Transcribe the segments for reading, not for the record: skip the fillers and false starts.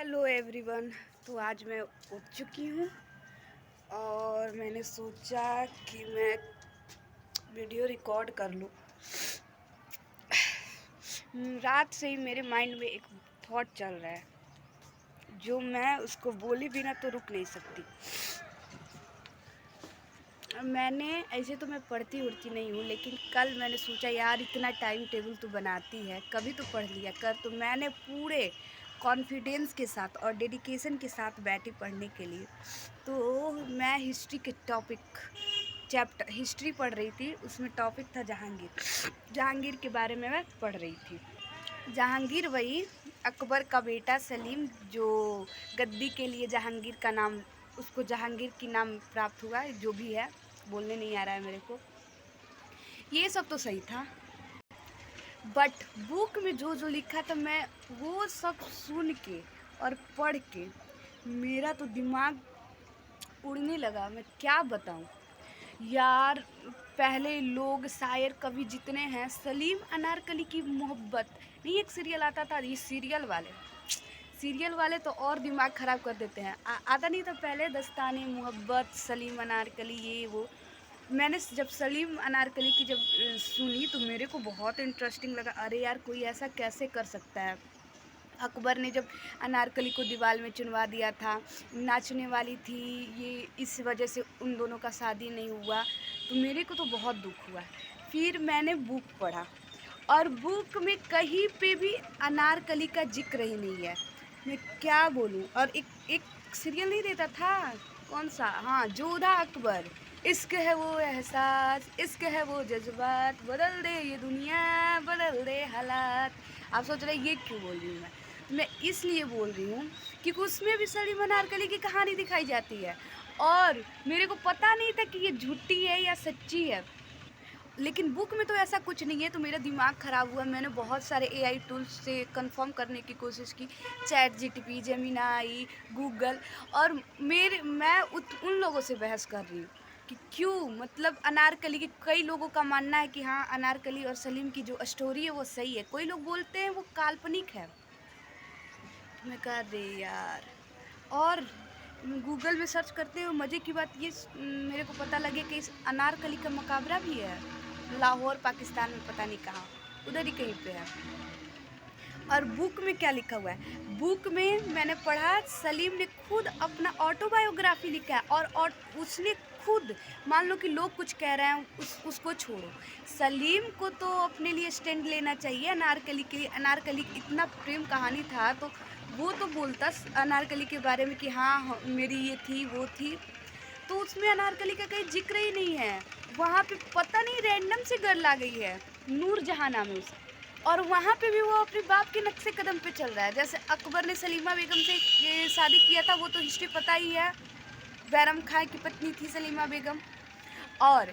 Hello everyone. तो आज मैं उठ चुकी हूँ और मैंने सोचा कि मैं वीडियो रिकॉर्ड कर लूँ। रात से ही मेरे माइंड में एक थॉट चल रहा है जो मैं उसको बोले बिना तो रुक नहीं सकती। मैंने ऐसे तो मैं पढ़ती उड़ती नहीं हूँ, लेकिन कल मैंने सोचा यार इतना टाइम टेबल तो बनाती है, कभी तो पढ़ लिया कर। तो मैंने पूरे कॉन्फिडेंस के साथ और डेडिकेशन के साथ बैठी पढ़ने के लिए। तो मैं हिस्ट्री के चैप्टर हिस्ट्री पढ़ रही थी। उसमें टॉपिक था जहांगीर के बारे में मैं पढ़ रही थी। जहांगीर वही अकबर का बेटा सलीम, जो गद्दी के लिए जहांगीर का नाम, उसको जहांगीर की नाम प्राप्त हुआ, जो भी है बोलने नहीं आ रहा है मेरे को। ये सब तो सही था, बट बुक में जो जो लिखा था मैं वो सब सुन के और पढ़ के मेरा तो दिमाग उड़ने लगा। मैं क्या बताऊं यार। पहले लोग शायर कवि जितने हैं, सलीम अनारकली की मोहब्बत नहीं, एक सीरियल आता था, ये सीरियल वाले तो और दिमाग ख़राब कर देते हैं। आता नहीं था पहले, दस्ताने मोहब्बत, सलीम अनारकली, ये वो। मैंने जब सलीम अनारकली की सुनी तो मेरे को बहुत इंटरेस्टिंग लगा। अरे यार, कोई ऐसा कैसे कर सकता है। अकबर ने जब अनारकली को दीवार में चुनवा दिया था, नाचने वाली थी, ये इस वजह से उन दोनों का शादी नहीं हुआ, तो मेरे को तो बहुत दुख हुआ। फिर मैंने बुक पढ़ा और बुक में कहीं पे भी अनारकली का जिक्र ही नहीं है। मैं क्या बोलूं। और एक सीरियल नहीं देता था, कौन सा, हाँ, जोधा अकबर। इश्क है वो एहसास, इश्क है वो जज्बात, बदल दे ये दुनिया, बदल दे हालात। आप सोच रहे ये क्यों बोल रही हूँ मैं इसलिए बोल रही हूँ क्योंकि उसमें भी सलीम अनारकली की कहानी दिखाई जाती है और मेरे को पता नहीं था कि ये झूठी है या सच्ची है। लेकिन बुक में तो ऐसा कुछ नहीं है, तो मेरा दिमाग ख़राब हुआ। मैंने बहुत सारे एआई टूल्स से कंफर्म करने की कोशिश की, चैट जीटीपी, जेमिनाई, गूगल। और मैं उन लोगों से बहस कर रही हूँ कि क्यों, मतलब अनारकली की, कई लोगों का मानना है कि हाँ, अनारकली और सलीम की जो स्टोरी है वो सही है, कोई लोग बोलते हैं वो काल्पनिक है। तो मैं कह रही यार, और गूगल में सर्च करते हुए मज़े की बात ये मेरे को पता लगे कि इस अनारकली का मकाबरा भी है लाहौर, पाकिस्तान में, पता नहीं कहाँ, उधर ही कहीं पे है। और बुक में क्या लिखा हुआ है, बुक में मैंने पढ़ा, सलीम ने खुद अपना ऑटोबायोग्राफी लिखा है और उसने खुद, मान लो कि लोग कुछ कह रहे हैं, उसको छोड़ो, सलीम को तो अपने लिए स्टैंड लेना चाहिए अनारकली के लिए। अनारकली इतना प्रेम कहानी था तो वो तो बोलता अनारकली के बारे में कि हाँ मेरी ये थी वो थी। तो उसमें अनारकली का कहीं जिक्र ही नहीं है। वहाँ पे पता नहीं रैंडम से गर्ल आ गई है, नूरजहां नाम है उसका, और वहाँ पे भी वो अपने बाप के नक्शे कदम पे चल रहा है। जैसे अकबर ने सलीमा बेगम से शादी किया था, वो तो हिस्ट्री पता ही है, बैरम खां की पत्नी थी सलीमा बेगम। और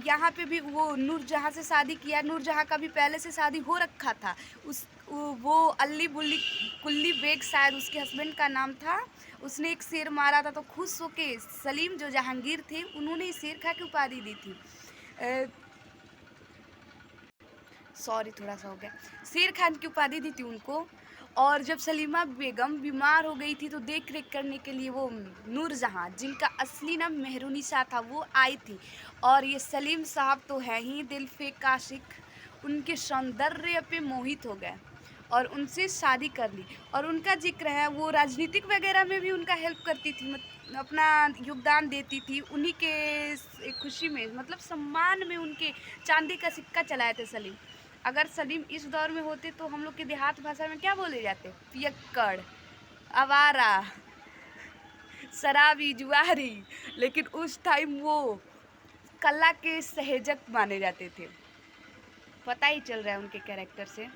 यहाँ पे भी वो नूरजहां से शादी किया। नूरजहां का भी पहले से शादी हो रखा था। वो अल्ली बुल्ली कुल्ली बेग शायद उसके हस्बैंड का नाम था। उसने एक शेर मारा था तो खुश होके सलीम जो जहांगीर थे उन्होंने शेर खा की उपाधि दी थी। सॉरी, थोड़ा सा हो गया, शेर खान की उपाधि दी थी उनको। और जब सलीमा बेगम बीमार हो गई थी तो देख रेख करने के लिए वो नूरजहां, जिनका असली नाम मेहरुनिसा था, वो आई थी। और ये सलीम साहब तो है ही दिल फेक आशिक, उनके सौंदर्य पे मोहित हो गए और उनसे शादी कर ली। और उनका जिक्र है, वो राजनीतिक वगैरह में भी उनका हेल्प करती थी, अपना योगदान देती थी। उन्हीं के खुशी में, मतलब सम्मान में, उनके चांदी का सिक्का चलाए थे सलीम। अगर सलीम इस दौर में होते तो हम लोग के देहात भाषा में क्या बोले जाते, पियक्कड़, आवारा, शराबी, जुआरी। लेकिन उस टाइम वो कला के सहेजक माने जाते थे। पता ही चल रहा है उनके कैरेक्टर से।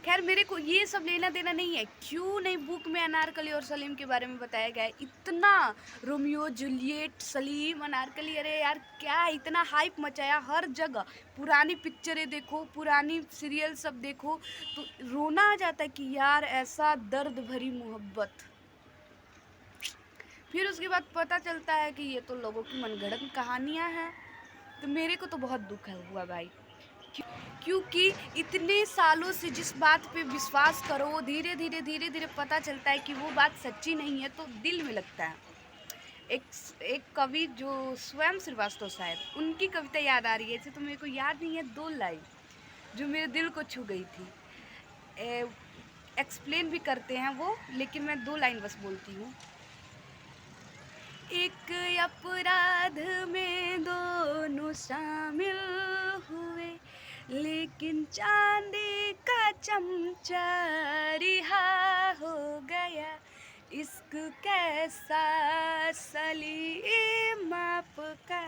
खैर, मेरे को ये सब लेना देना नहीं है, क्यों नहीं बुक में अनारकली और सलीम के बारे में बताया गया है। इतना रोमियो जूलियट, सलीम, अनारकली, अरे यार क्या इतना हाइप मचाया हर जगह। पुरानी पिक्चरें देखो, पुरानी सीरियल सब देखो तो रोना आ जाता है कि यार ऐसा दर्द भरी मोहब्बत। फिर उसके बाद पता चलता है कि ये तो लोगों की मनगढ़ंत कहानियाँ हैं। तो मेरे को तो बहुत दुख हुआ भाई, क्योंकि इतने सालों से जिस बात पे विश्वास करो वो धीरे धीरे पता चलता है कि वो बात सच्ची नहीं है, तो दिल में लगता है। एक एक कवि जो स्वयं श्रीवास्तव, शायद उनकी कविता याद आ रही है, ऐसे तो मेरे को याद नहीं है, 2 लाइन जो मेरे दिल को छू गई थी। एक्सप्लेन भी करते हैं वो, लेकिन मैं 2 लाइन बस बोलती हूँ। एक अपराध में दोनों शामिल हुए, लेकिन चांदी का चमचा रिहा हो गया। इश्क कैसा सलीम आपका,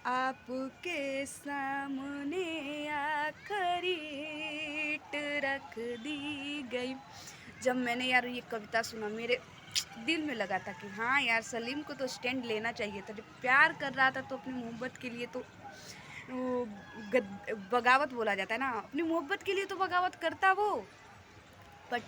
आपके सामने आखिरी ईंट रख दी गई। जब मैंने यार ये कविता सुना, मेरे दिल में लगा था कि हाँ यार, सलीम को तो स्टैंड लेना चाहिए था। जब प्यार कर रहा था तो अपनी मोहब्बत के लिए तो वो बगावत बोला जाता है ना, अपनी मोहब्बत के लिए तो बगावत करता वो। बट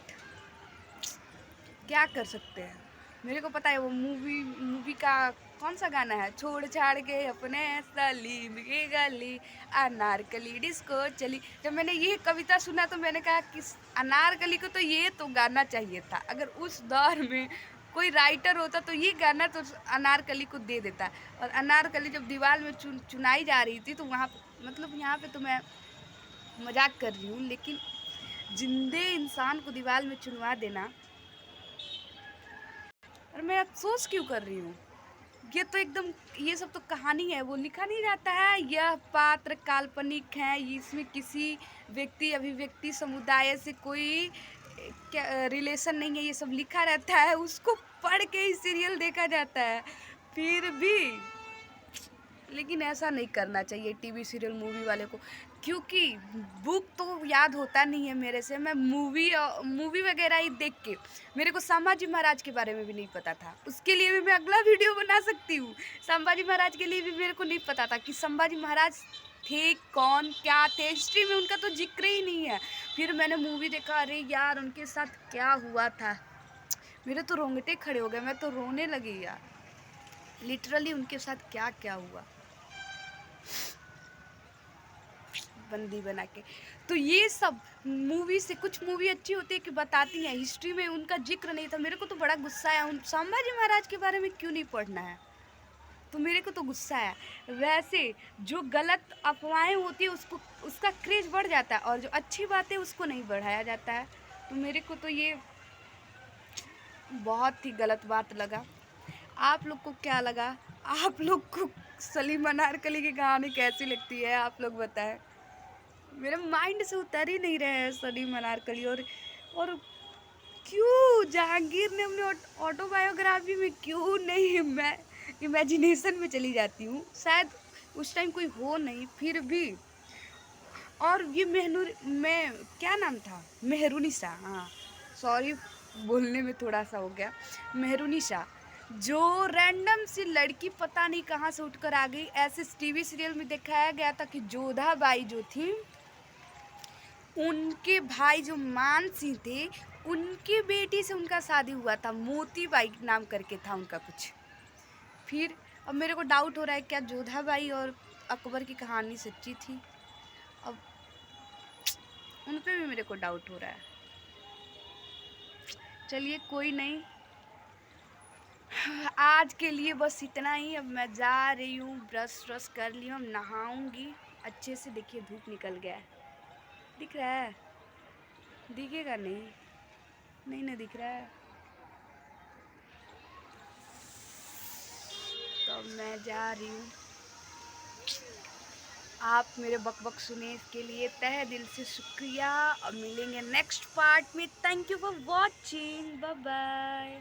क्या कर सकते हैं, मेरे को पता है वो मूवी का कौन सा गाना है, छोड़ छाड़ के अपने सलीम की गली, अनारकली डिस्को चली। जब मैंने ये कविता सुना तो मैंने कहा कि अनारकली को तो ये तो गाना चाहिए था। अगर उस दौर में कोई राइटर होता तो ये गाना तो अनारकली को दे देता। और अनारकली जब दीवार में चुनाई जा रही थी तो वहाँ, मतलब यहाँ पे तो मैं मजाक कर रही हूँ, लेकिन जिंदे इंसान को दीवार में चुनवा देना, और मैं अफसोस क्यों कर रही हूँ। ये तो एकदम, ये सब तो कहानी है, वो लिखा नहीं जाता है। यह पात्र काल्पनिक है, इसमें किसी व्यक्ति अभिव्यक्ति समुदाय से कोई क्या रिलेशन नहीं है, ये सब लिखा रहता है, उसको पढ़ के ही सीरियल देखा जाता है। फिर भी लेकिन ऐसा नहीं करना चाहिए टीवी सीरियल मूवी वाले को, क्योंकि बुक तो याद होता नहीं है मेरे से। मैं मूवी वगैरह ही देख के, मेरे को संभाजी महाराज के बारे में भी नहीं पता था। उसके लिए भी मैं अगला वीडियो बना सकती हूँ। संभाजी महाराज के लिए भी मेरे को नहीं पता था कि संभाजी महाराज थे कौन, क्या थे, हिस्ट्री में उनका तो जिक्र ही नहीं है। फिर मैंने मूवी देखा, अरे यार उनके साथ क्या हुआ था, मेरे तो रोंगटे खड़े हो गए, मैं तो रोने लगी यार, लिटरली उनके साथ क्या क्या हुआ बंदी बना के। तो ये सब मूवी से, कुछ मूवी अच्छी होती है कि बताती हैं, हिस्ट्री में उनका जिक्र नहीं था। मेरे को तो बड़ा गुस्सा है, उन संभाजी महाराज के बारे में क्यों नहीं पढ़ना है, तो मेरे को तो गुस्सा है। वैसे जो गलत अफवाहें होती है उसको, उसका क्रेज बढ़ जाता है, और जो अच्छी बात है उसको नहीं बढ़ाया जाता है। तो मेरे को तो ये बहुत ही गलत बात लगा। आप लोग को क्या लगा? आप लोग को सलीम अनारकली की कहानी कैसी लगती है, आप लोग बताएं। मेरे माइंड से उतर ही नहीं रहे हैं सलीम अनारकली। और क्यों जहांगीर ने अपने ऑटोबायोग्राफी में क्यों नहीं, मैं इमेजिनेशन में चली जाती हूँ, शायद उस टाइम कोई हो नहीं, फिर भी। और ये मैं क्या नाम था, मेहरुनिसा, हाँ सॉरी बोलने में थोड़ा सा हो गया, मेहरुनिसा, जो रैंडम सी लड़की पता नहीं कहाँ से उठकर आ गई। ऐसे टीवी सीरियल में दिखाया गया था कि जोधा बाई जो थी, उनके भाई जो मान सिंह थे, उनकी बेटी से उनका शादी हुआ था, मोती बाई नाम करके था उनका कुछ। फिर अब मेरे को डाउट हो रहा है, क्या जोधा बाई और अकबर की कहानी सच्ची थी? अब उन पे भी मेरे को डाउट हो रहा है। चलिए कोई नहीं, आज के लिए बस इतना ही। अब मैं जा रही हूँ, ब्रश कर ली हूँ, नहाऊंगी अच्छे से। देखिए धूप निकल गया है, दिख रहा है? दिखेगा नहीं, नहीं ना दिख रहा है, तो मैं जा रही हूँ। आप मेरे बक सुने, इसके लिए तहे दिल से शुक्रिया, और मिलेंगे नेक्स्ट पार्ट में। Thank you for watching, bye bye.